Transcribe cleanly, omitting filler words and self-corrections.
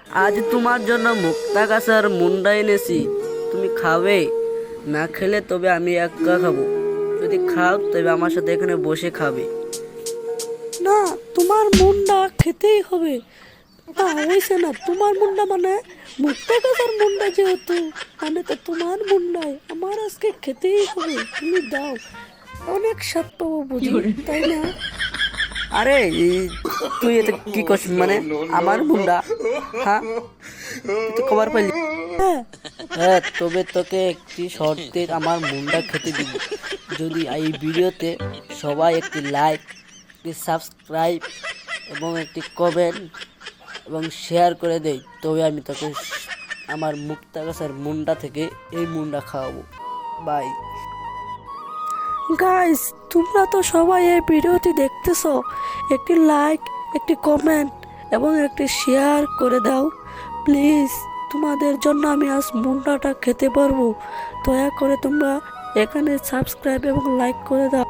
আজ তোমার জন্য মুক্তা গাছার মুন্ডা এনেছি, তুমি খাবে? না খেলে তবে আমি একা খাবো, যদি খাও তবে আমার সাথে এখানে বসে খাবে। না, তোমার মুন্ডা খেতেই হবে। না হয়েছে না, তোমার মুন্ডা মানে মুক্তা গাছার মুন্ডা, যেহেতু মানে তো তোমার মুন্ডাই আমার আজকে খেতেই হবে। তুমি দাও, অনেক স্বাদ পাবো বুঝি, তাই না? আরে তুই এটা কি করছিস? মানে আমার মুন্ডা? হ্যাঁ, তুই তো খবর পাইলি? হ্যাঁ, হ্যাঁ, তবে তোকে একটি শর্তে আমার মুন্ডা খেতে দিব। যদি এই ভিডিওতে সবাই একটি লাইক, একটি সাবস্ক্রাইব এবং একটি কমেন্ট এবং শেয়ার করে দেয়, তবে আমি তোকে আমার মুক্তা গাছের মুন্ডা থেকে এই মুন্ডা খাওয়াবো। বাই। গাইস, তোমরা তো সবাই এই ভিডিওটি দেখতেছো, একটি লাইক, একটি কমেন্ট এবং একটি শেয়ার করে দাও প্লিজ। তোমাদের জন্য আমি আজ মুন্ডাটা খেতে পারবো। দয়া করে তোমরা এখানে সাবস্ক্রাইব এবং লাইক করে দাও।